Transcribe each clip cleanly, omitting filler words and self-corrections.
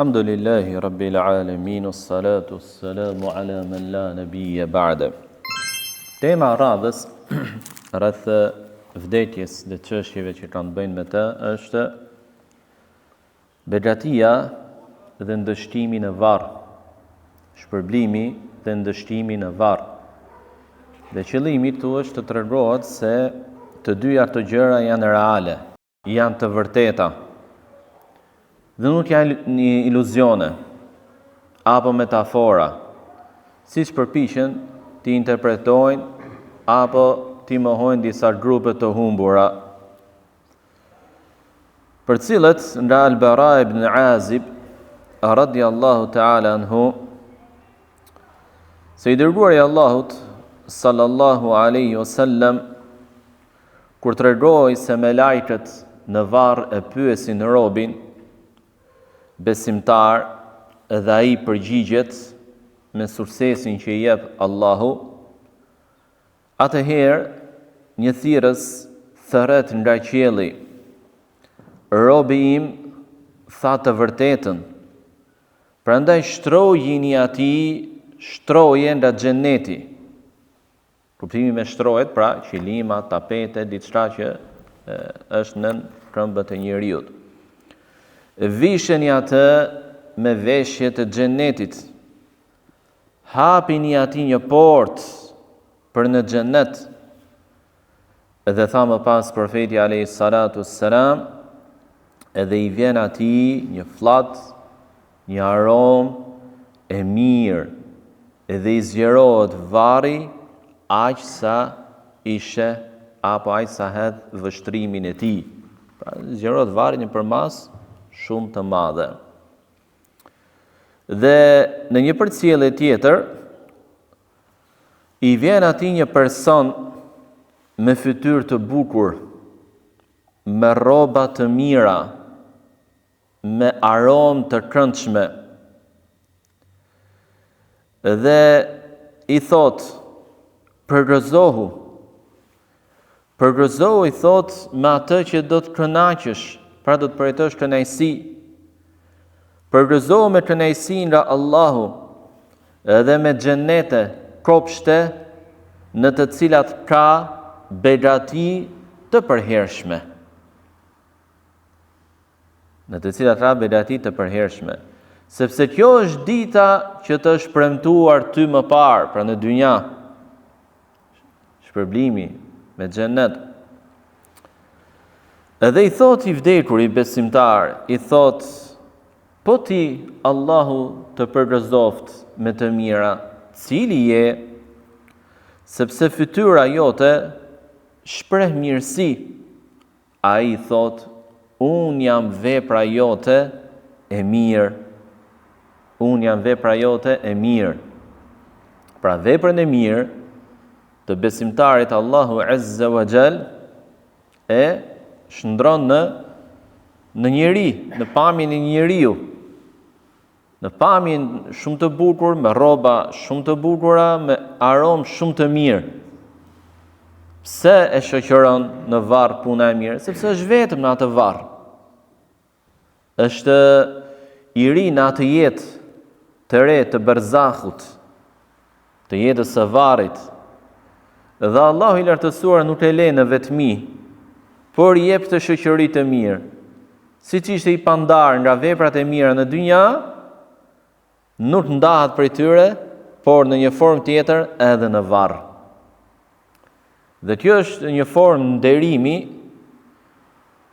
Alhamdulillahi Rabbil Alamin, salatu salamu ala man la nabiyya ba'da. Tema radhës rreth vdekjes dhe çështjeve që kanë bëjnë me të është begjatia dhe ndështimi në varr, shpërblimi dhe ndështimi në varr. Dhe qëllimi këtu është të tregohet se të dyja këto gjëra janë reale, janë të vërteta. Dhe nuk janë një iluzione apo metafora, siç përpiqen të interpretojnë apo të mohojnë disa grupe të humbura, për cilët nga Al-Bara ibn Azib radhiyallahu ta'ala anhu, se i dërguari i Allahut sallallahu alaihi wasallam kur tregoi se me lajket në varr e pyesin robin besimtar dhe ai përgjigjet me suksesin që i jep Allahu, atëherë një thirrës thërret nga qielli: robi im tha të vërtetën, prandaj shtrojini atij shtroje nga xheneti. Kuptimi me shtrojet, pra qilima, tapete, diçka që është nën këmbët e njeriut. Visheni atë me veshje të xhenetit, hapini atij një portë për në xhenet. Dhe tha më pas profeti alayhi salatu wassalam, edhe i vjen atij një flat, një aromë e mirë, edhe i zgjerohet varri aq sa ishe apo aq sa hedh vështrimin e tij. Pra zgjerohet varri në përmas shumë të madhe. Dhe në një përcjellje tjetër i vjen atij një person me fytyrë të bukur, me rroba të mira, me aromë të këndshme. Dhe i thot: përgëzohu i thot me atë që do të kënaqësh, pra do të përjetosh kënaqësi. Përgëzohu me kënaqësi nga Allahu edhe me xhenete, kopshte në të cilat ka begati të përhershme. Sepse kjo është dita që të është premtuar ty më parë, pra në dynja, shpërblimi me xhenet. Edhe i thot i vdekur, i besimtar, i thot: po ti Allahu të përgëzoft me të mira, cili je, sepse fytyra jote shpreh mirësi. Ai thot: unë jam vepra jote e mirë. Pra veprën e mirë të besimtarit Allahu Azza wa Jall e shndron në njeri, në pamjen e njeriu, në pamjen shumë të bukur, me rroba shumë të bukura, me aromë shumë të mirë. Pse e shoqëron në varr puna e mirë? Sepse është vetëm në atë varr. Është i ri në atë jetë të re të berzakhut, të jetës së varrit. Dhe Allahu i lartësuar nuk e le në vetmi, por i jep të shoqëri të mirë. Siç ishte i pandar nga veprat e mira në dynja, nuk ndahet prej tyre, por në një formë tjetër edhe në varr. Dhe kjo është një formë nderimi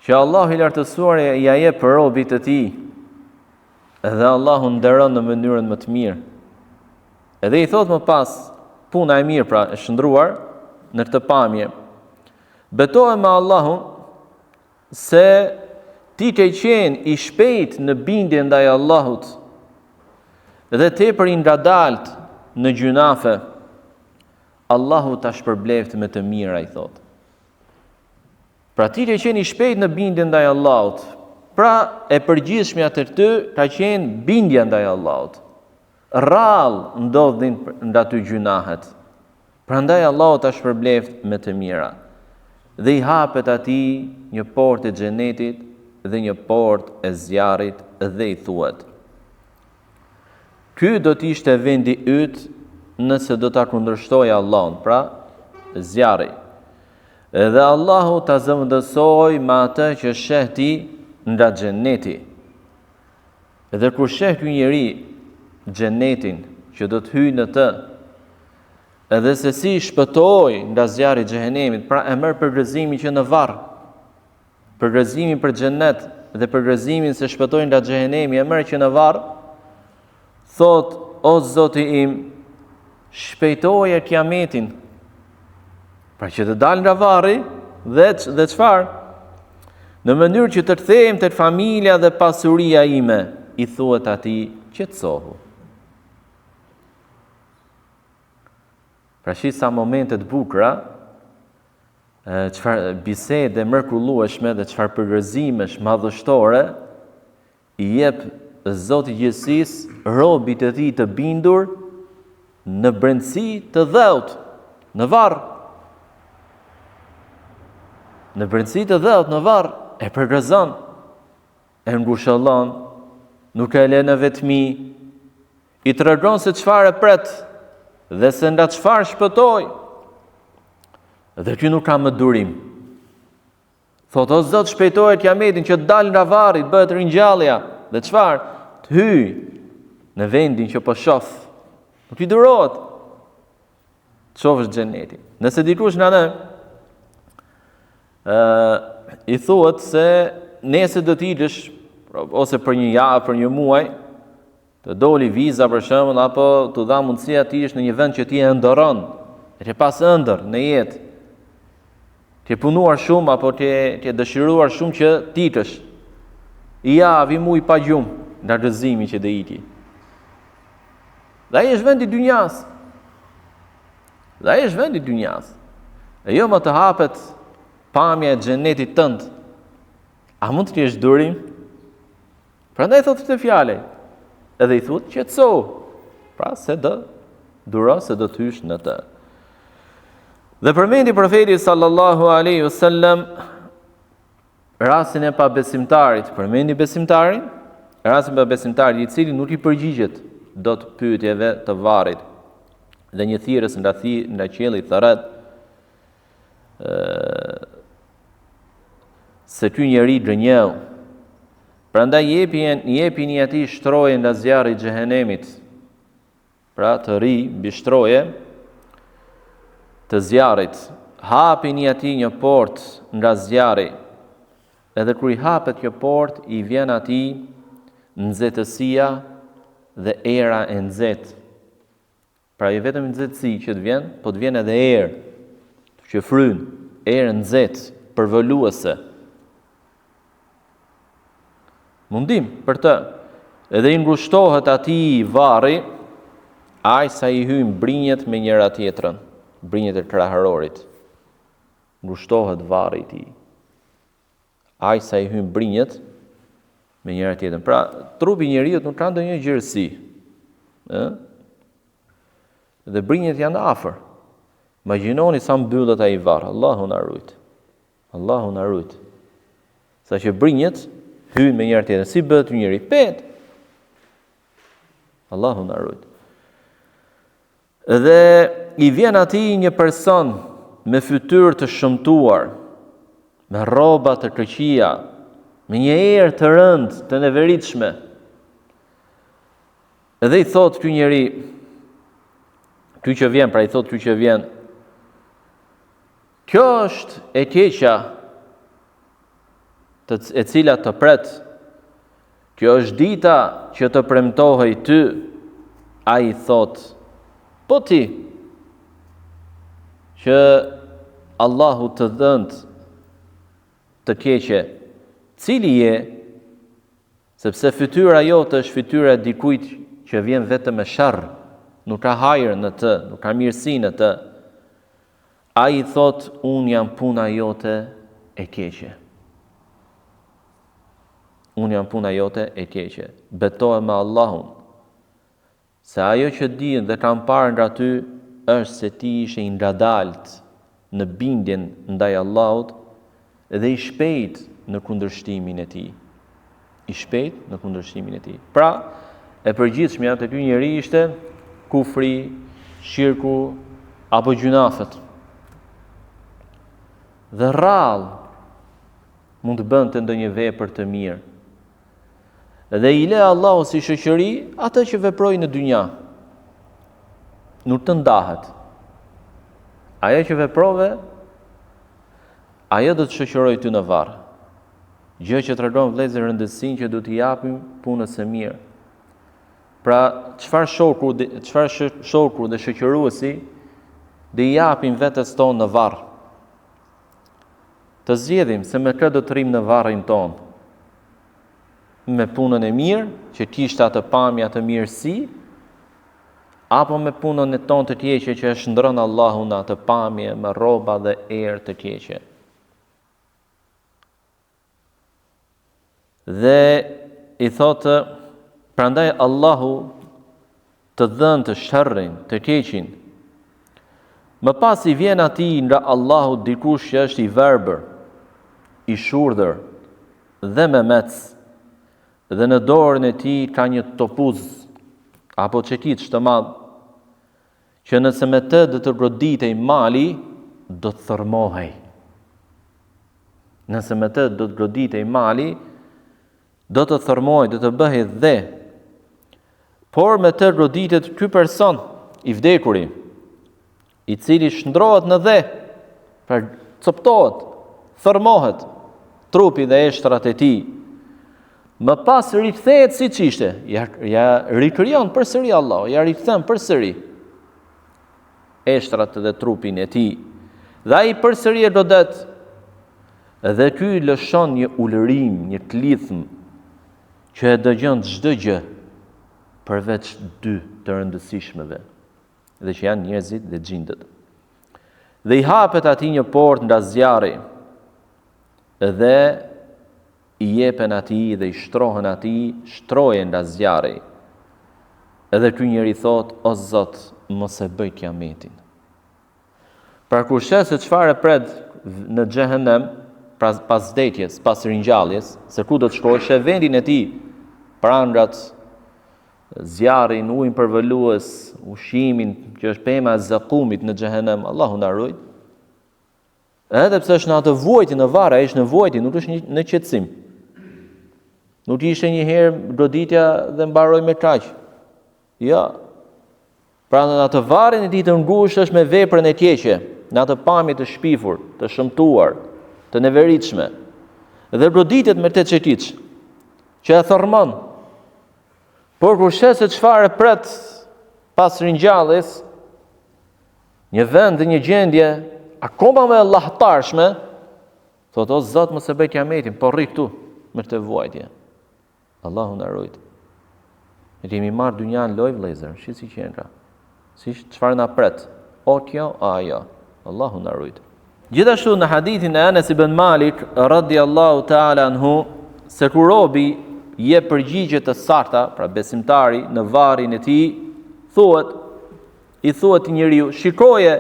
që Allahu i lartësuar ja jep robit të tij. Edhe Allahu nderon në mënyrën më të mirë. Edhe i thot më pas, puna e mirë, pra e shndruar në këtë pamje: betohe me Allahun se ti ke qenë i shpejt në bindje ndaj Allahut dhe tepër i ngadalt në gjunafe. Allahu ta shpërbleft me të mira, i thot. Pra ti ke qenë i shpejt në bindje ndaj Allahut. Pra e përgjithshmja të ty ka qenë bindja ndaj Allahut. Rrallë ndodhin nga ty gjunahet. Prandaj Allahu ta shpërbleft me të mira. Dhe i hapet atij një portë e xhenetit dhe një portë e zjarrit dhe i thuhet: ky do të ishte vendi yt nëse do ta kundërshtojë Allahun, pra zjarri. Edhe Allahu ta zëvendësoj me atë që sheh ti nga xheneti. Edhe kur sheh ky njeri xhenetin që do të hyjë në të, edhe se si shpëtoi nga zjarri i xhehenemit, pra e merr përgëzimin që në varr, përgëzimin për xhenet dhe përgëzimin se shpëtoi nga xhehenemi, e merr që në varr, thot: o Zoti im, shpejtoje kiametin, pra që të dal nga varri dhe çfarë? Në mënyrë që të kthehem tek familja dhe pasuria ime, i thuhet atij, qetësohu. Pra shi sa momente të bukura, çfarë bisede mrekullueshme dhe çfarë përgëzimesh madhështore i jep Zoti i gjithësisë robit e tij të bindur në brendësi të dheut, në varr. Në brendësi të dheut, në varr, e përgëzon, e ngushëllon, nuk e lë në vetmi, i tregon se çfarë pret dhe se nga çfarë shpëtoi. Dhe ky nuk ka më durim. Thot: o Zot, shpejtoje kiametin që të dal nga varri, të bëhet ringjallja, dhe çfarë? Të hyj në vendin që po shoh. Nuk i durohet të shohësh xhenetin. Nëse dikush nga ne i thuhet se nesër do të ilesh, ose për një javë, për një muaj, të doli viza për shembull, apo të dha mundësia të ish në një vend që ti e ëndërron, e ke pas ëndër në jetë, ti e punuar shumë apo ti e dëshiruar shumë që të ikesh, i javi muj pa gjumë nga gëzimi që do iki. Dhe ai është vendi i dynjas. Dhe ai është vendi i dynjas. E jo më të hapet pamja e xhenetit tënd. A mund të jesh durim? Prandaj thotë këtë fjalë. Edhe i thotë qetëso. Pra se do duro, se do të hysh në të. Dhe përmendi profeti sallallahu alaihi wasallam rastin e pabesimtarit, përmendi besimtarin, rastin e pabesimtarit i cili nuk i përgjigjet dot pyetjeve të varrit dhe një thirrës nga qielli thërret, se ky njeri gënjeu. Prandaj jepini atij shtroje nga zjarri i xhehenemit, pra të ri mbi shtroje të zjarrit. Hapini atij një portë nga zjarri. Edhe kur i hapet kjo portë, i vjen atij nxehtësia dhe era e nxehtë. Pra jo vetëm nxehtësi që të vjen, po të vjen edhe erë që fryn, erë nxehtë, përvoluese. Mundim për të. Edhe i ngushtohet atij varri, aq sa i hyn brinjet me njëra tjetrën, brinjet e krahërorit. Ngushtohet varri i tij. Aq sa i hyn brinjet me njëra tjetrën. Pra, trupi i njeriu nuk ka ndonjë gjërësi. Dhe brinjet janë afër. Imagjinoni sa mbyllet ai varr. Allahu na rujt. Allahu na rujt. Saqë brinjet hyn me njëra tjetrën, si bëhet njëri pet. Allahu na rujt. Dhe i vjen atij një person me fytyrë të shëmtuar, me rroba të këqija, me një erë të rëndë, të neveritshme. Edhe i thot ky njeri, ky që vjen, pra i thot ky që vjen, kjo është e keqja e cila të pret, kjo është dita që të premtohej ty. Ai i thot, po ti, që Allahu të dhënd të keqe, cili je, sepse fytyra jote është fytyra e dikujt që vjen vetëm me sharr, nuk ka hajër në të, nuk ka mirësi në të. Ai i thot, unë jam puna jote e keqe. Unë jam puna jote e keqe. Betohem me Allahun, se ajo që dinë dhe kam parë nga ty është se ti ishe i ngadalt në bindjen ndaj Allahut dhe i shpejt në kundërshtimin e tij. I shpejt në kundërshtimin e tij. Pra, e përgjithshmja të ky njeri ishte kufri, shirku apo gjunafet. Dhe rrallë mund të bënte ndonjë vepër të mirë. Dhe i le Allahu si shoqëri atë që veproi në dynja. Nuk të ndahet. Ajo që veprove, ajo do të shoqëroj ty në varr. Gjë që tregon vëllezër rëndësinë që do t'i japim punës së mirë. Pra, çfarë shoku dhe shoqëruesi dhe i japim vetes tonë në varr. Të zgjedhim se me kë do të rrim në varrin tonë. Me punën e mirë, që kishte atë pamje, atë mirësi, apo me punën e tonë të keqe që e shndron Allahu në atë pamje, me rroba dhe erë të keqe. Dhe i thotë, prandaj Allahu të dhënë të sherrin, të keqin. Më pas i vjen atij nga Allahu dikush që është i verbër, i shurdhër dhe me mec, dhe në dorën e tij ka një topuz apo çekiç të madh, që nëse me të do të goditej mali, do të thërmohej. Nëse me të do të goditej mali, do të thërmohej, do të bëhej dhe. Por me të goditet ky person i vdekuri, i cili shndrohet në dhe, pra coptohet, thërmohet trupi dhe eshtrat e tij. Më pas rikthehet siç ishte, ja rikrijon përsëri Allahu, ja rikthen përsëri eshtrat dhe trupin e tij. Dhe ai përsëri e godet. Dhe ky lëshon një ulërim, një klithm që e dëgjon çdo gjë përveç dy të rëndësishmeve, dhe që janë njerëzit dhe xhindët. Dhe i hapet atij një portë nga zjarri, dhe i jepen atij dhe i shtrohen atij shtroje nga zjarri. Edhe ky njeri thot, o Zot, mos e bëj kiametin. Pra kur sheh se çfarë pret në xhehenem, pas vdekjes, pas ringjalljes, se ku do të shkojë, sheh vendin e tij, prangrat, zjarrin, ujin përvolues, ushimin që është pema e zakumit në xhehenem, Allahu na ruaj. Edhe pse është në atë vuajtje në varr, ai është në vuajtje, nuk është në qetësim. Nuk ishte një herë goditja dhe mbaroi me kaq. Ja. Pra në atë varrin e tij të ngushtë është me veprën e keqe, në atë pamje të shpifur, të shëmtuar, të neveritshme. Dhe goditet me të çekiç, që e thërmon. Por kur sheh se çfarë pret pas ringjalljes, një vend dhe një gjendje akoma më llahtarshme, thotë, o Zot, mos e bëj kiametin, po rri këtu me këtë vuajtje. Allahu na ruaj. Ne kemi marrë dynjan loj vëllezër, si qendra. Si çfarë na pret? O kjo, ajo. Allahu na ruaj. Gjithashtu në hadithin e Anas ibn Malik radhiyallahu ta'ala anhu, se kur robi jep përgjigje të sakta, pra besimtari në varrin e tij, i thuhet njeriu, shikoje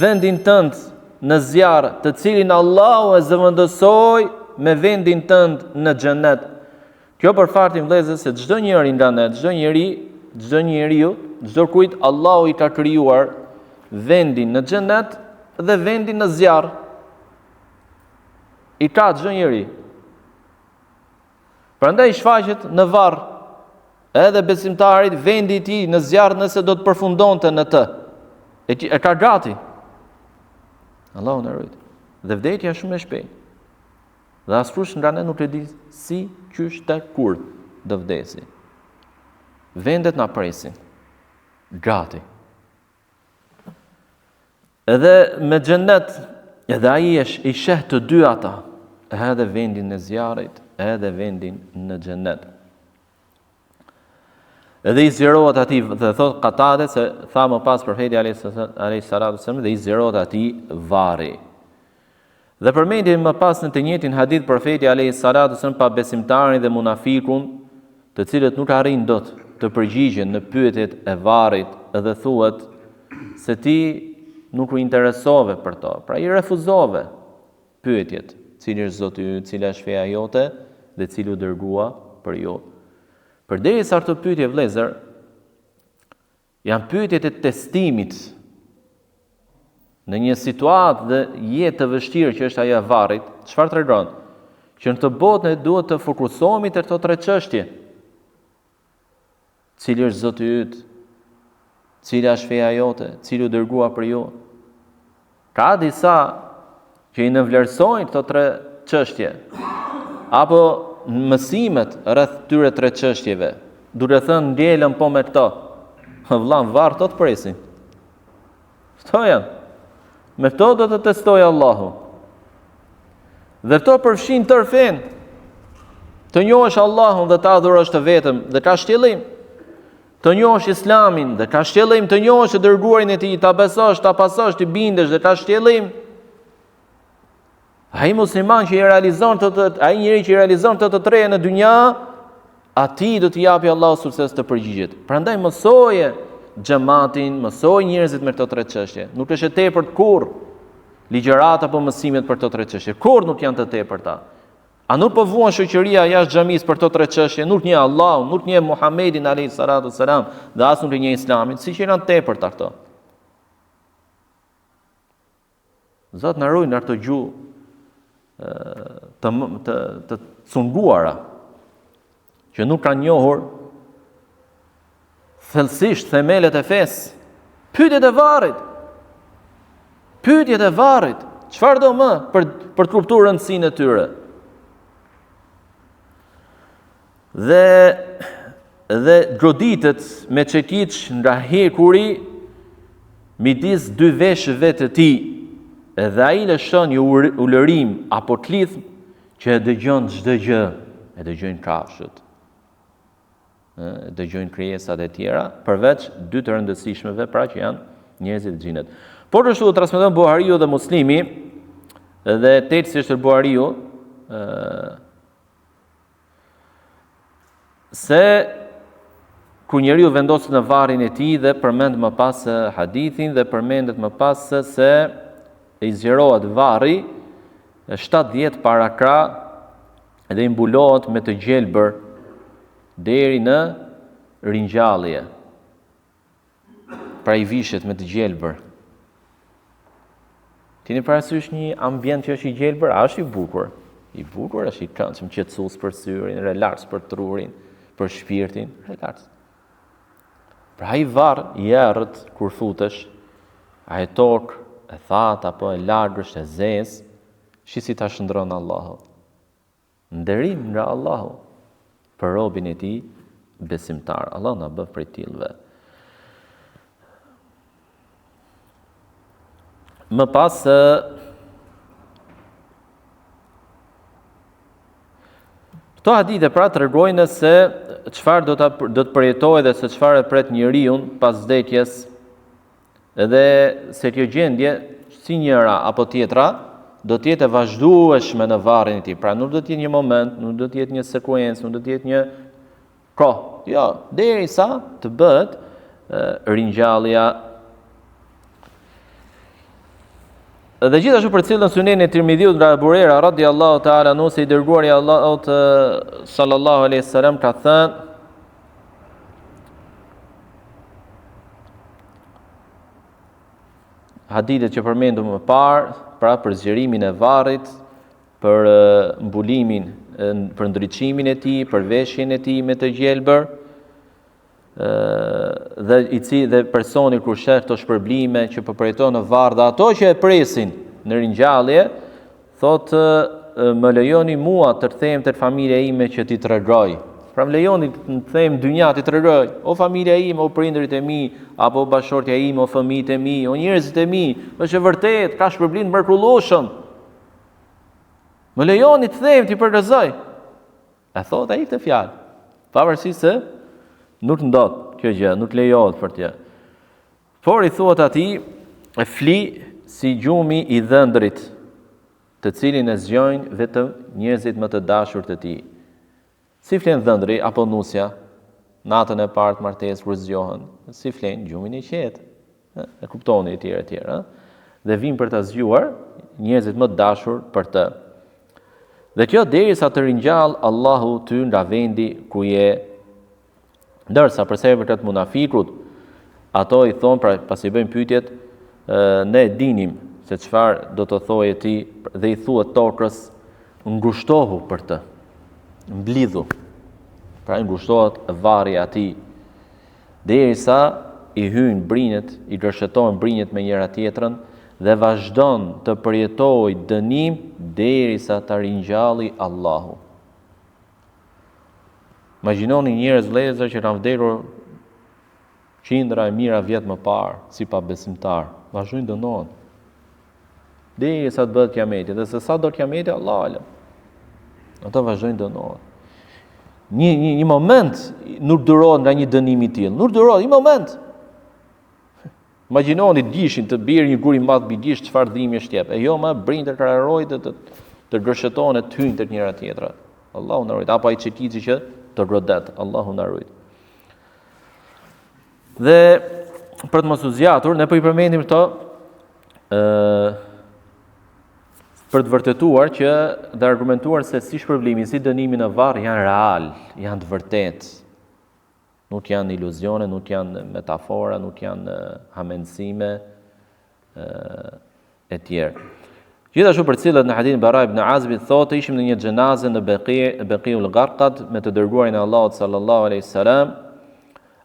vendin tënd në zjarr, të cilin Allahu e zëvendësoi me vendin tënd në xhenet. Kjo për faktin vëllezër se çdo njeri nga ne, çdo njeriu, çdo kujt Allahu i ka krijuar vendin në xhenet dhe vendin në zjarr. I ka çdo njeri. Prandaj shfaqet në varr, edhe besimtarit vendi i tij në zjarr nëse do të përfundonte në të. E ka gati. Allahu na ruaj. Dhe vdekja shumë e shpejtë. Dhe askush nga ne nuk e di si, qysh, te kur do vdesi. Vendet na presin. Gati. Edhe me xhenet, edhe ai i sheh të dy ata, edhe vendin e zjarrit, edhe vendin në xhenet. Edhe i zjerohet atij, dhe thot Katade, se tha më pas profeti alayhi salatu wasallam, dhe i zjerohet atij varri. Dhe përmendim më pas në të njëjtin hadith profeti alayhi salatu wasallam pa besimtarin dhe munafikun, të cilët nuk arrin dot të përgjigjen në pyetjet e varrit, dhe thuhet se ti nuk u interesove për to, pra i refuzove pyetjet, cili është Zoti yt, cila është feja jote dhe cili u dërgua për ju. Përderisa këto pyetje vëllezër janë pyetjet e testimit në një situatë dhe jetë të vështirë që është ajo e varrit, çfarë tregon? Që në të botë ne duhet të fokusohemi te këto tre çështje. Cili është Zoti yt? Cila është feja jote? Cili u dërgua për ju? Ka disa që i nënvlerësojnë këto tre çështje, apo mësimet rreth këtyre tre çështjeve, duke thënë ndjelën po me këto. Vëllam, varr të presin. Këto janë. Me këto do të testojë Allahu. Dhe këto përfshin tërë fen. Të njohësh Allahun dhe ta adhurosh të vetëm dhe ka shtjellim. Të njohësh Islamin dhe ka shtjellim, të njohësh të dërguarin e tij, ta besosh, ta pasosh, të bindesh dhe ka shtjellim. Ai musliman që i realizon ai njeri që i realizon të treja në dynja, atij do t'i japi Allahu sukses të përgjigjet. Prandaj mësoje xhamatin, mësoj njerëzit me këto tre çështje. Nuk është e tepërt kurrë ligjërat apo mësimet për këto tre çështje. Kurrë nuk janë të tepërta. A nuk po vuan shoqëria jashtë xhamisë për këto tre çështje? Nuk njeh Allahun, nuk njeh Muhamedit alayhi salatu sallam, dhe as nuk njeh Islamin, siç janë të tepërta këto. Zot na ruaj nga këto gjuhë të cunguara, që nuk kanë njohur thellësisht themelet e fesë. Pyetjet e varrit. Pyetjet e varrit. Çfarë do më për të kuptuar rëndësinë e tyre? Dhe goditet me çekiç nga hekuri midis dy veshëve të tij, edhe ai lëshon një ulërim apo klithm që e dëgjon çdo gjë, e dëgjojnë kafshët, e dëgjojnë krijesat e tjera, përveç dy të rëndësishmeve, pra që janë njerëzit dhe xhinet. Por ashtu transmeton Buhariu dhe Muslimi, dhe teksti është Buhariu, se ku njeriu vendoset në varrin e tij dhe përmend më pas hadithin dhe përmendet më pas se i zgjerohet varri 70 para krah dhe i mbulohet me të gjelbër deri në ringjallje. Pra i vishet me të gjelbër. Keni parasysh një ambient që është i gjelbër, është i bukur. I bukur është i këndshëm, qetësues për syrin, relaks për trurin, për shpirtin, relaks. Pra ai varr i errët kur futesh, ai tokë e thatë apo e lagësht e zezë, si ta shndron Allahu. Nderim nga Allahu për robin e tij besimtar. Allah na bëf prej tillëve. Më pas këto hadithe pra tregojnë se çfarë do të përjetojë dhe se çfarë e pret njeriu pas vdekjes, edhe se kjo gjendje si njëra apo tjetra do të jetë e vazhdueshme në varrin e tij. Pra nuk do të jetë një moment, nuk do të jetë një sekuencë, nuk do të jetë një kohë. Jo, derisa të bëhet ringjallja. Dhe gjithashtu për cilën sunenin e Tirmidhiut nga Abu Huraira radhiyallahu ta'ala anhu, se i dërguari i Allahut sallallahu alaihi wasallam ka thënë: hadithet që përmendëm më parë, pra për zgjerimin e varrit, për mbulimin, për ndriçimin e tij, për veshjen e tij me të gjelbër, dhe personi kur sheh këto shpërblime që po përjeton në varr dhe ato që e presin në ringjallje, thotë më lejoni mua të them tek familja ime që t'i tregoj. Pra më lejoni të them dynja t'i tregoj, o familja ime, o prindërit e mi, apo bashortja ime, o fëmijët e mi, o njerëzit e mi, është e vërtet, ka shpërblim mrekullueshëm. Më lejoni të them, t'i përgëzoj. E thot ai këtë fjalë, pavarësisht se nuk ndodh kjo gjë, nuk lejohet për të. Por i thuhet atij, e fli si gjumi i dhëndrit, të cilin e zgjojnë vetëm njerëzit më të dashur të tij. Si flen dhëndri apo nusja natën e parë të martesës kur zgjohen, si flen gjumin e qetë. E kuptoni etj etj, dhe vijnë për ta zgjuar njerëzit më të dashur për të. Dhe kjo derisa të ringjall Allahu ty nga vendi ku je Ndërsa përse për të munafikut, ato i thonë, pra pas i bëjmë pyetjet, ne dinim se çfarë do të thojë ti dhe i thuhet tokës, ngushtohu për të, mblidhu. Pra ngushtohet varri atij derisa i hyn brinjët, i gërshëtojnë brinjët me njëra tjetrën dhe vazhdon të përjetojë dënim derisa ta ringjalli Allahu. Imagjinoni njerëz vëllezër që kanë vdekur qindra e mijëra vjet më parë si pabesimtar, vazhdojnë dënohen. Derisa të bëhet kiameti, dhe se sa do kiameti Allahu alem. Ata vazhdojnë dënohen. Një moment nuk durohet nga një dënim i tillë, nuk durohet një moment. Imagjinoni dishin të bjerë një gur i madh mbi dish, çfarë dhimi është jep. E jo më brinjtë të krarojë të gërshëtohen e të hyjnë tek njëra tjetra. Allahu na ruaj. Apo ai çetici që të rodet. Allahu na ruaj. Dhe për të mos u zgjatur, ne po i përmendim këto për të vërtetuar që dhe argumentuar se si shpërblimi, si dënimi në varr janë real, janë të vërtetë. Nuk janë iluzione, nuk janë metafora, nuk janë hamendësime e tjerë. Gjithashtu për cilët në hadithin Bara ibn Azibit thotë, ishim në një xhenaze në Beqiul Gharqad me të dërguarin e Allahut sallallahu alaihi wasallam.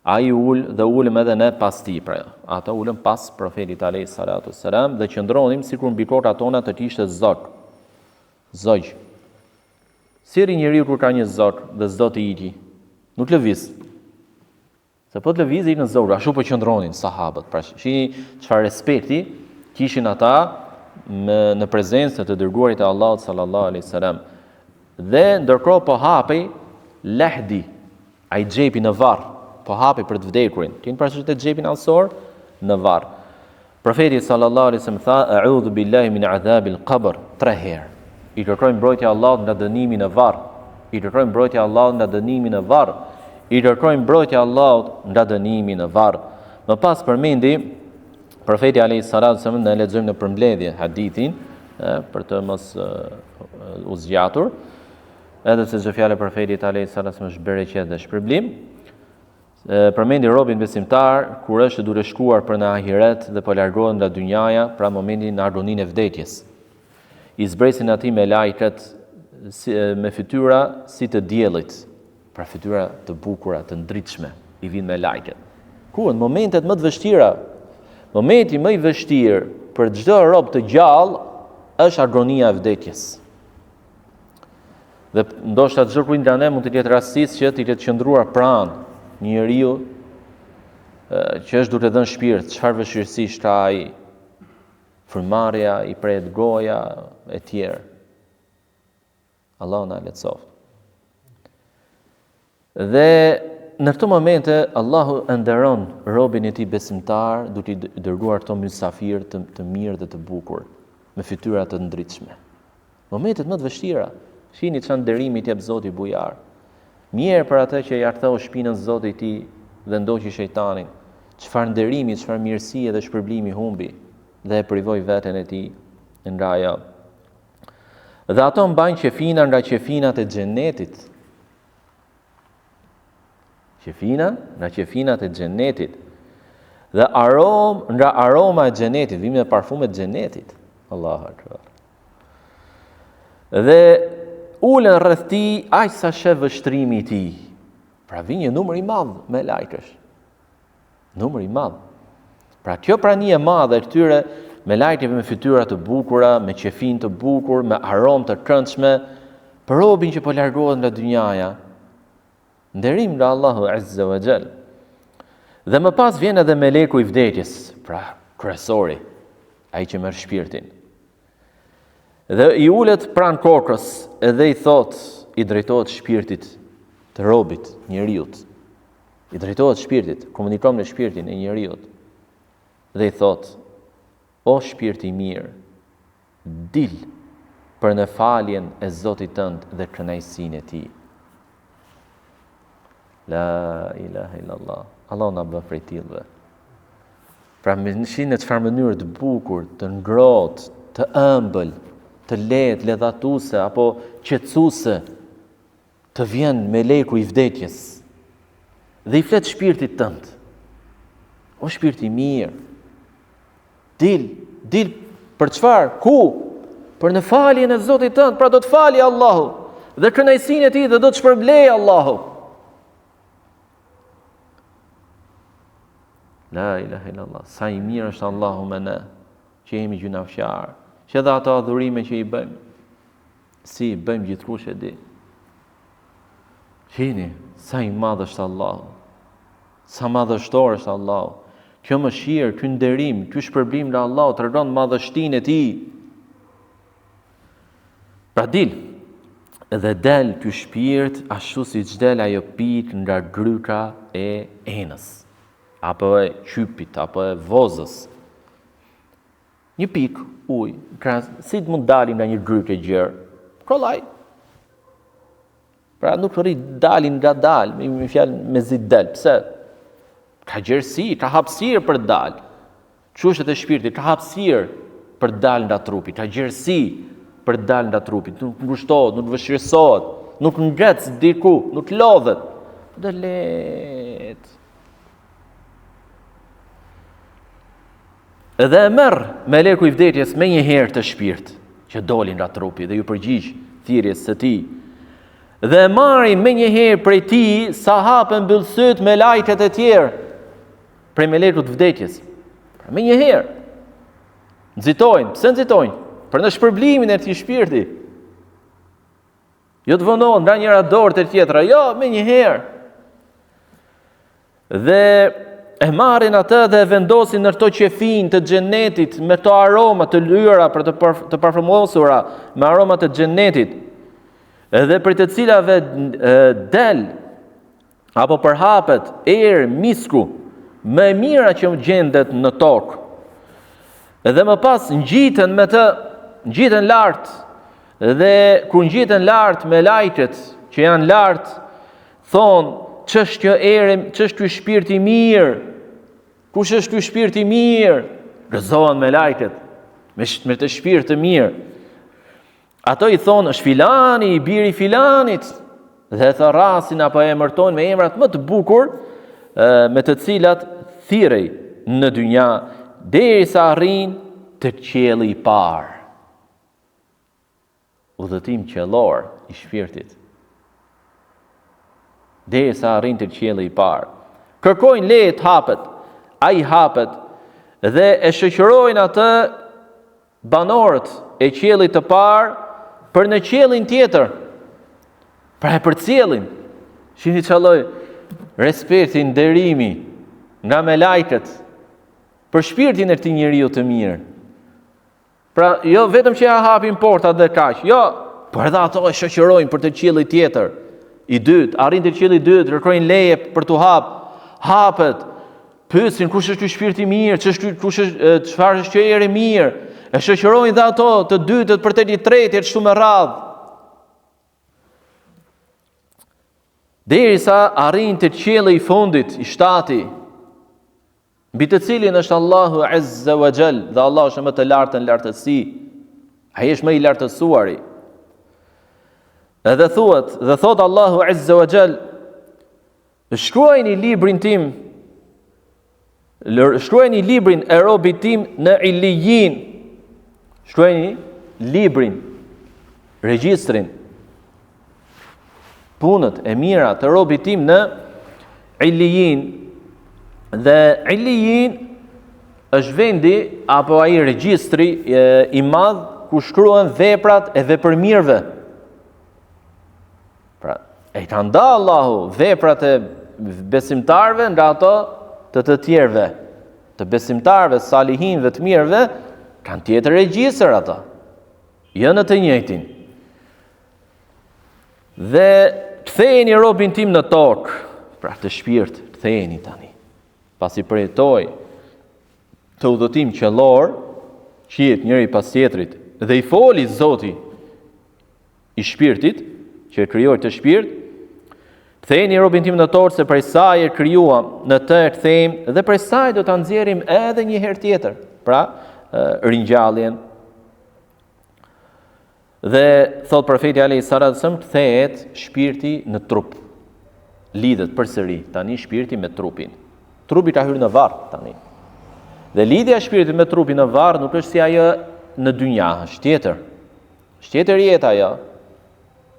Ai ul dhe ulëm edhe ne pas tij, pra. Ata ulën pas profetit alayhi salatu wassalam dhe qëndronim sikur mbi kokrat tona të kishte zog. Zog. Si ri njeriu kur ka një zog dhe s'do të iqi, nuk lëviz. Se po të lëvizë i në zog, ashtu po qëndronin sahabët. Pra shihni çfarë respekti kishin ata në prezencë të dërguarit e Allahut sallallahu alaihi wasallam. Dhe ndërkohë po hapej lahdi, ai xhepi në varr. Po hapi për të vdekurin. Keni parasysh të xhepin ansor në varr. Profeti sallallahu alaihi wasallam tha, "A'udhu billahi min adhabil qabr" 3 herë. I kërkojmë mbrojtje Allahut nga dënimi në varr. I kërkojmë mbrojtje Allahut nga dënimi në varr. I kërkojmë mbrojtje Allahut nga dënimi në varr. Më pas përmendi profeti alayhi salatu wasallam, ne lexojmë në përmbledhje hadithin për të mos u zgjatur. Edhe se çdo fjalë e profetit alayhi salatu wasallam është bereqet dhe shpërblim. Përmendi robin besimtar kur është duke shkuar për në ahiret dhe po largohet nga dynjaja, pra momentin në agoninë e vdekjes. I zbresin atij me lajket me fytyra si të diellit, pra fytyra të bukura, të ndritshme, i vinë me lajket. Ku në momentet më të vështira, momenti më i vështirë për çdo rob të gjallë është agonia e vdekjes. Dhe ndoshta çdo kujt nga ne mund të jetë rastisë që të jetë qëndruar pranë njeriu që është duke dhënë shpirt, çfarë vështirësish ka ai, frymëmarrja, i pret goja e tjerë. Allahu na lehtësoft. Dhe në këto momente Allahu nderon robin e tij besimtar duke i dërguar këto mysafir të mirë dhe të bukur, me fytyra të ndritshme. Momentet më të vështira, shihni çan nderimi i jep Zoti bujar. Mirë për atë që ja ktheu shpinën Zotit i tij dhe ndoqi shejtanin. Çfarë nderimi, çfarë mirësie dhe shpërblimi humbi dhe e privoi veten e tij nga ajo. Dhe ato mbajnë qefina nga qefinat e xhenetit. Qefina nga qefinat e xhenetit. Dhe nga aroma e xhenetit, vime dhe parfumet e xhenetit. Allahu akbar. Dhe ulen rreth tij aq sa sheh vështrimi i tij. Pra vjen një numër i madh me lajkësh. Numër i madh. Pra kjo prania e madhe e këtyre me lajkëve me fytyra të bukura, me qefin të bukur, me aromë të këndshme, për robin që po largohet nga dynjaja. Nderim nga Allahu Azza wa Jall. Dhe më pas vjen edhe meleku i vdekjes, pra kryesori, ai që merr shpirtin. Dhe i ulet pranë kokës edhe i thot, i drejtohet shpirtit të robit, njeriut. I drejtohet shpirtit, komunikon me shpirtin e njeriut. Dhe i thot, o shpirti mirë, dil për në faljen e Zotit tënd dhe kënaqësinë e tij. La ilaha illallah. Allah na bë prej tillëve. Pra me në çfarë mënyrë të bukur, të ngrohtë, të ëmbël, të lehtë, ledhatuese apo qetësuese të vjen meleku i vdekjes. dhe i flet shpirtit tënd. O shpirti mirë, dil për çfarë? Ku? Për në faljen e Zotit tënd, pra do të fali Allahu, dhe kënaqësinë e tij dhe do të shpërblej Allahu. La ilaha illallah, sa i mirë është Allahu me ne, që jemi gjunafqar, që edhe ato adhurime që i bëjmë, si i bëjmë gjithkush e di. Qeni, sa i madh është Allahu, sa madhështor është Allahu. Kjo mëshirë, ky nderim, ky shpërblim nga Allahu tregon madhështinë e tij. Pra edhe del ky shpirt ashtu siç del ajo pikë nga gryka e enës, apo e qypit, apo e vozës. Një pikë ujë, si të mund dalim nga një gryke gjerë? Kollaj. Pra nuk dalin nga dalë, me fjalë me zi del. Pse? Ka gjerësi, ka hapësirë për dalë. Çështjet e shpirtit, ka hapësirë për dalë nga trupi, ka gjerësi për dalë nga trupi. Nuk ngushtohet, nuk vështirësohet, nuk ngec diku, nuk lodhet. Dhe let. Edhe e merr meleku i vdekjes me një herë të shpirt që doli nga trupi dhe ju përgjigj thirrjes së tij. Dhe e marrin me një herë prej tij sa hapen mbyllsyt me lajket e tjerë prej melekut vdekjes. Pra me një herë. Nxitojnë, pse nxitojnë? Për në shpërblimin e këtij shpirti. Jo të vonohen nga njëra dorë te tjetra, jo, me një herë. Dhe e marrin atë dhe e vendosin në këto qefin të xhenetit me to aroma të lyra për të parfumosura me aromat të xhenetit, edhe për të cilave del apo përhapet erë misku më e mira që gjendet në tokë. Edhe më pas ngjiten me të, ngjiten lart, dhe kur ngjiten lart me lajket që janë lart, thonë, ç'është kjo erë, ç'është ky shpirt i mirë? Kush është ky shpirt i mirë? Gëzohen me lajket, me të shpirt të mirë. Ato i thonë, është filani, i biri i filanit, dhe tharasin apo e emërtojnë me emrat më të bukur, me të cilat thirrej në dynja, derisa arrin të qielli i parë. Udhëtim qiellor i shpirtit. Derisa arrin të qielli i parë. Kërkojnë leje të hapet, ai hapet dhe e shoqërojnë atë banorët e qiellit të parë për në qiellin tjetër. Pra e përcjellin. Shihni çalloj respekti, nderimi nga me lajket për shpirtin e këtij njeriu të mirë. Pra jo vetëm që ja hapin portat dhe kaq, jo, por edhe ato e shoqërojnë për të qiellit tjetër. I dytë, arrin te qielli i dytë, kërkojnë leje për t'u hapet. Pyesin kush është ky shpirt i mirë, çfarë është kjo erë e mirë. E shoqërojnë dhe ato të dytët për të tretë kështu me radhë. Derisa arrin te qielli i fundit, i shtati, mbi të cilin është Allahu Azza wa Jall, dhe Allah është më të lartë në lartësi. Ai është më i lartësuari. Edhe thot Allahu Azza wa Jall, shkruajini librin tim, shkruajini librin e robit tim në Illijin. Shkruajini librin, regjistrin, punët e mira të robit tim në Illijin. Dhe Illijin është vendi apo ai regjistri i madh ku shkruhen veprat e vepërmirëve. Pra, e ka nda Allahu veprat e besimtarve nga ato të tjerëve. Të besimtarve, salihinëve, të mirëve, kanë tjetër regjistër ata. Jo në të njëjtin. Dhe ktheheni robin tim në tokë, pra të shpirt, ktheheni tani. Pasi përjetoi të udhëtim qellor, qiet njëri pas tjetrit, dhe i foli Zoti i shpirtit, që e krijoi të shpirt, ktheheni robin tim në tokë, se prej saj e krijuam, në të e kthehemi dhe prej saj do ta nxjerrim edhe një herë tjetër. Pra, ringjalljen. Dhe thot profeti alayhis salam, kthehet shpirti në trup. lidhet përsëri tani shpirti me trupin. Trupi ka hyrë në varr tani. Dhe lidhja e shpirtit me trupin në varr nuk është si ajo në dynja, është tjetër. Është tjetër jeta ajo.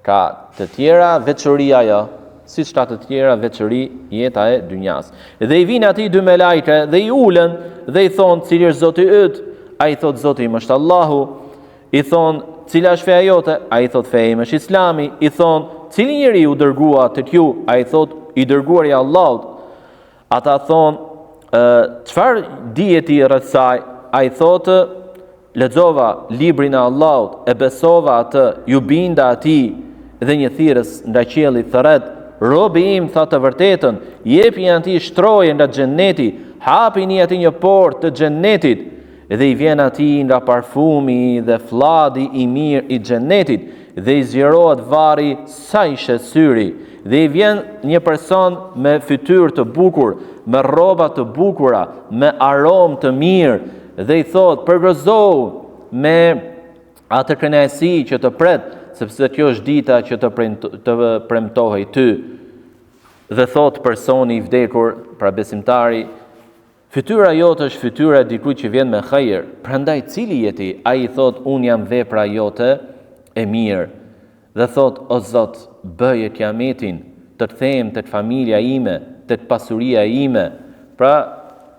Ka të tjera veçori ajo, siç ka të tjera veçori jeta e dynjas. Dhe i vinë atij dy melajke dhe i ulën dhe i thonë, cili është Zoti yt? Ai thot, Zoti im është Allahu. I thonë, cila është feja jote? Ai thot, feja ime është Islami. I thonë, cili njeriu u dërgua tek ju? Ai thot, i dërguari i Allahut. Ata thonë, çfarë dihet ti rreth saj? Ai thotë, lexova librin e Allahut, e besova atë, ju binda atij dhe një thirrës nga qielli thret, robi im tha të vërtetën, jepni atij shtroje nga xheneti, hapini atij një portë të xhenetit, dhe i vjen atij nga parfumi dhe fladi i mirë i xhenetit, dhe i zgjerohet varri sa i syri, dhe i vjen një person me fytyrë të bukur, me rroba të bukura, me aromë të mirë, dhe i thot, përgëzohu me atë kënaqësi që të pret, sepse kjo është dita që të premtohej ty. Dhe thot personi i vdekur, pra besimtari, fytyra jote është fytyra e dikujt që vjen me hajër, prandaj cili je ti? Ai i thot, unë jam vepra jote e mirë. Dhe thot, o Zot, bëje kiametin të them tek familja ime, tek pasuria ime. Pra,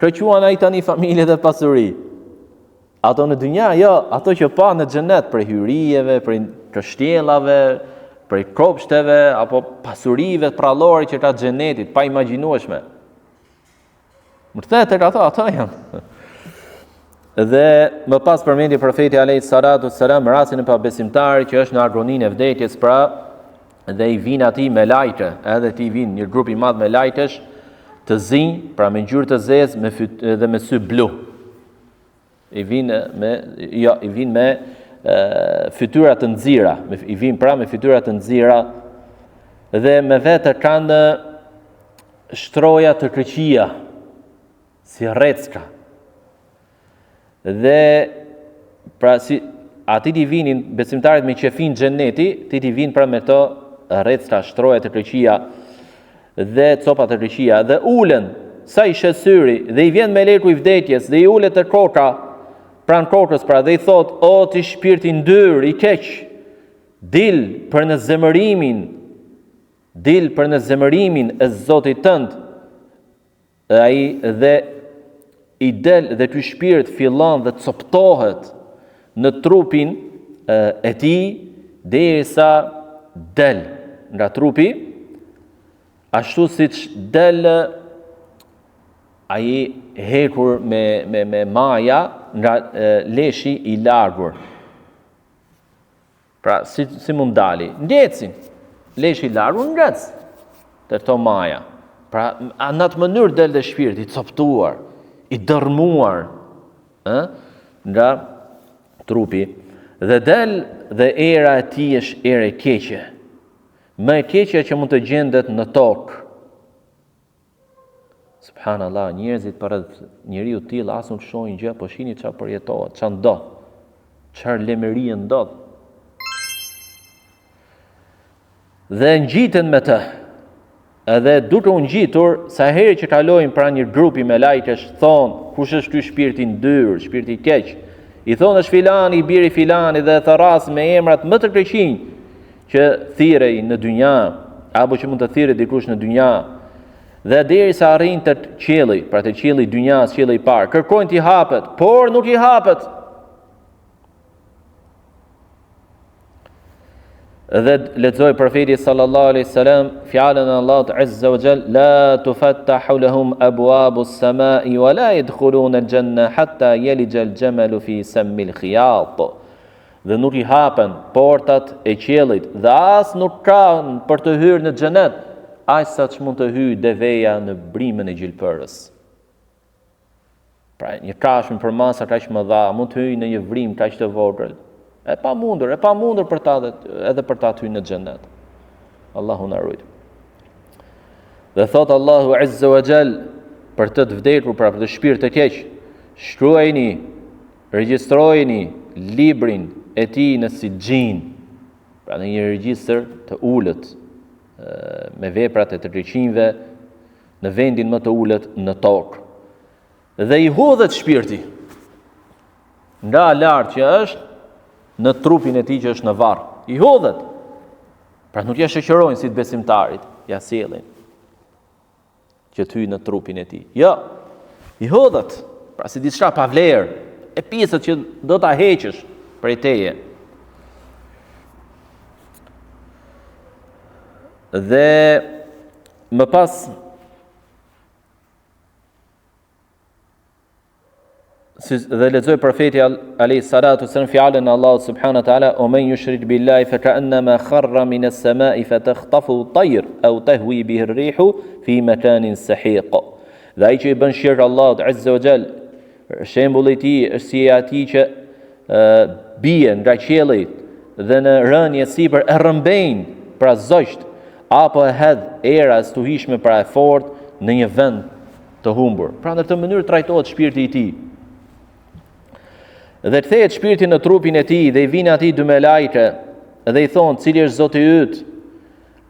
kërquan ai tani familje dhe pasuri. Ato në dynja, jo, ato që pa në xhenet, për hyrijeve, për kështjellave, për kopshteve, apo pasurive prallore që ka xhenetit, pa imagjinueshme. Mërtet e ka ato janë. Dhe më pas përmendi profeti alayhi salatu wassalam rastin e pabesimtarit që është në agoninë e vdekjes, pra dhe i vinë atij me lajke, edhe ti vinë një grup i madh me lajkesh të zinj, pra me ngjyrë të zezë dhe me sy blu. I vinë me fytyra të nxjera, i vinë pra me fytyra të nxjera dhe me vetë kanë shtroja të këqija, si rrecka. Dhe pra si ati ti vinin besimtarit me qefin xheneti, ti vinë pra me to rrecka, shtroja të këqija dhe copa të këqija dhe ulen sa i syri dhe i vjen meleku i vdekjes dhe i ulet të koka pran kokës, pra dhe i thot, o ti shpirti ndyr i keq, dil për në zemërimin e Zotit tënd. Ai dhe i del dhe ky shpirt fillon dhe coptohet në trupin e tij derisa del nga trupi, ashtu siç del ai hekur me maja nga leshi i largur. Pra, si mund dali? Ngjecin. Leshi i largur ngec të to maja. Pra, në atë mënyrë del dhe shpirti, i coptuar, i dërmuar nga trupi, dhe del dhe era e tij është erë e keqe. Më e keqja që mund të gjendet në tokë. Subhanallah, njerëzit për njeriu të tillë as nuk shohin gjë, po shihni çfarë përjetohet, çfarë ndodh, çfarë lemerie ndodh. Dhe ngjiten me të. Edhe duke u ngjitur, sa herë që kalojnë pra një grupi me lajkesh, thonë, kush është ky shpirti ndyr, shpirti i keq? I thonë është filani, i biri filani dhe tharras me emrat më të keqinj që thirrej në dynja, apo që mund të thirrë dikush në dynja. Dhe derisa arrin te qielli, pra te qielli i dynjas, qielli i parë, kërkojnë t'i hapet, por nuk i hapet. Dhe lexoi profeti sallallahu alaihi wasallam fjalën e Allahut azza wa jall, la tufattahu lahum abwabu as-samai wa la yadkhuluna al-janna hatta yalija al-jamalu fi sammi al-khiyat. Dhe nuk i hapen portat e qiellit dhe as nuk kanë për të hyrë në xhenet, aq sa që mund të hyjë deveja në brimën e gjilpërës. Pra një kashmën për masa kaq më dha, mund të hyjë në një vrim kaq të vogël. E pa mundur për ta edhe për ta hyrë në xhenet. Allahu na ruaj. Dhe thot Allahu azza wa jall për të vdekur, pra për të shpirt të keq, shkruajini, regjistrojini librin e tij në Sijin, pra në një regjistër të ulët, me veprat e të drejqimve në vendin më të ulët në tokë. Dhe i hodhet shpirti nga lart që është në trupin e tij që është në varr. I hodhet. Pra nuk ja shoqërojnë si të besimtarit, ja sjellin që të hyjë në trupin e tij. Jo, i hodhet. Pra si diçka pa vlerë, e pjesët që do ta heqësh prej teje. Dhe më pas dhe lexoj profeti alayhi salatu sallam fjalën e Allahut subhanahu wa taala o men yushrik billahi fa ka'annama kharra min as-sama'i fatakhtafu at-tayr aw tahwi bihi ar-rihu fi makanin sahiq. Dhe ai që i bën shirk Allahut azza wa jall, shembulli i tij është si atij që bie nga qielli dhe në rënje sipër e rrëmbejnë pra zogj apo e hedh era e stuhishme pra e fortë në një vend të humbur. Pra në këtë mënyrë trajtohet shpirti i tij. Dhe të thejet shpirti në trupin e tij dhe i vinë atij dy melajke dhe i thonë cili është Zoti yt.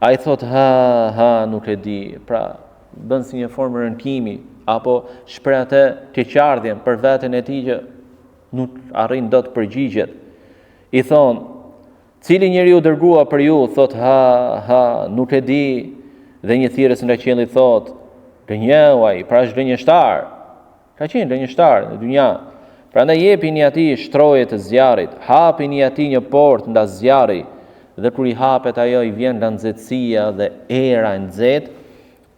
Ai thot ha nuk e di. Pra bën si një formë rënkimi apo shpreh atë keqardhjen për veten e tij që nuk arrin dot përgjigjet. I thonë cili njeriu dërgua për ju, thot ha nuk e di. Dhe një thirrës nga qielli thot gënjeuaj, pra është gënjeshtar. Ka qenë gënjeshtar në dynja. Pra në jepini ati shtroje të zjarit, hapini ati një port nga zjari, dhe kur i hapet ajo i vjen nga nxehtësia dhe era e nxehtë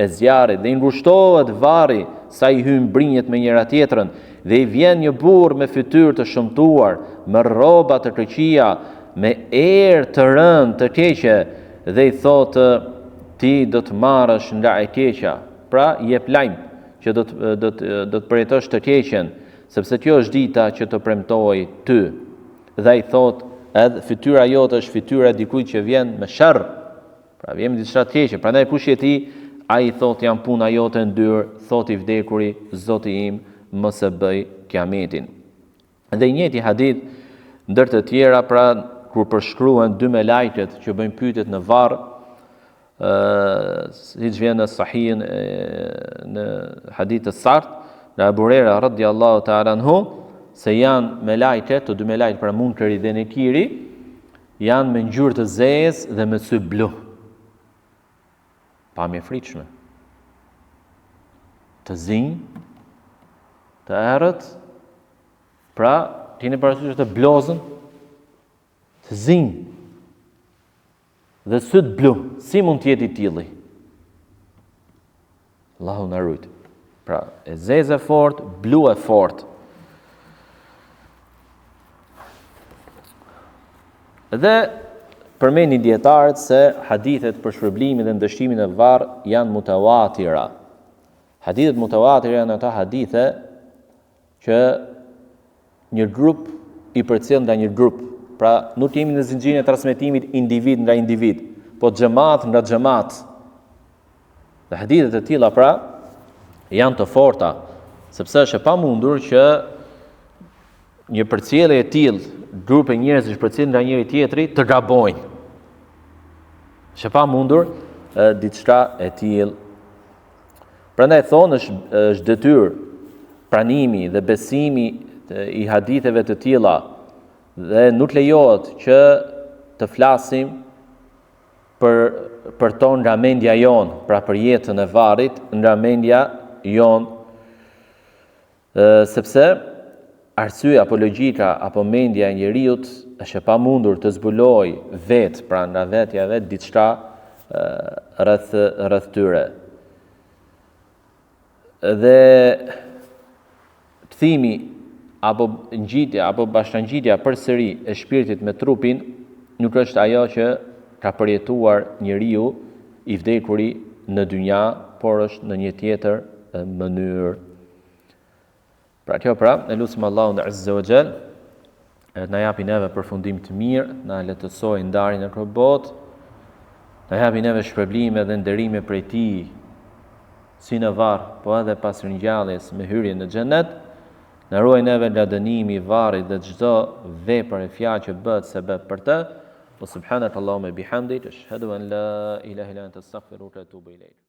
e zjarit, dhe i ngushtohet varri sa i hyn brinjet me njëra tjetrën, dhe i vjen një burr me fytyrë të shëmtuar, me rroba të këqija, me erë të rënd të keqe, dhe i thotë ti do të marrësh nga e keqja. Pra jep lajm që do të përjetosh të keqen, sepse kjo është dita që të premtoj ty. Dhe ai thot, edhe fytyra jote është fytyra dikujt që vjen me sherr. Pra vjen me diçka të keqe. Prandaj kush je ti? Ai thot jam puna jote ndyr, thot i vdekuri, Zoti im, mos e bëj kiametin. Dhe i njëjti hadith ndër të tjera, pra kur përshkruhen dy melajket që bëjnë pyetjet në varr, siç vjen në Sahihin në hadith të saktë, nga Abu Huraira radhiyallahu ta'ala anhu, se janë melajket, të dy melajket pra Munkeri dhe Nekiri, janë me ngjyrë të zezë dhe me sy blu. Pamje frikshme. Të zinj, të errët, pra keni parasysh të blozën, të zinj dhe sy blu. Si mund të jetë i tillë? Allahu na ruaj. Pra, e zezë e fort, blu e fort. Dhe përmendin dietarët se hadithet për shpërblimin dhe ndëshkimin e varr janë mutawatira. Hadithet mutawatira janë ata hadithe që një grup i përcjell nga një grup. Pra, nuk jemi në zinxhirin e transmetimit individ nga individ, po xhamat nga xhamat. Dhe hadithet e tilla pra janë të forta, sepse është e pamundur që një përcjellje e tillë, grupe njerëzish përcjell nga njëri tjetri të gabojnë. Është e pamundur diçka e tillë. Prandaj thonë është detyrë pranimi dhe besimi i haditheve të tilla dhe nuk lejohet që të flasim për ton nga mendja jon, pra për jetën e varrit nga mendja jon, sepse arsye apo logjika apo mendja e njeriut është e pamundur të zbuloj vetë, pra nga vetja vet diçka rreth tyre. Dhe kthimi apo ngjitja apo bashkangjitja përsëri e shpirtit me trupin nuk është ajo që ka përjetuar njeriu i vdekuri në dynja, por është në një tjetër mënyrë. Pra kjo pra, ne lutim Allahun azza wa jall na japi neve përfundim të mirë, na lehtësoj ndarjen në këtë botë, na japi neve shpërblime dhe nderime prej tij, si në varr, po edhe pas ringjalljes me hyrje në xhenet, na ruaj neve nga dënimi i varrit dhe çdo vepër e fjalë që bëhet sebeb për të. Wa subhanakallahumma bihamdik ashhadu an la ilaha illa anta astaghfiruka wa atubu ilayk.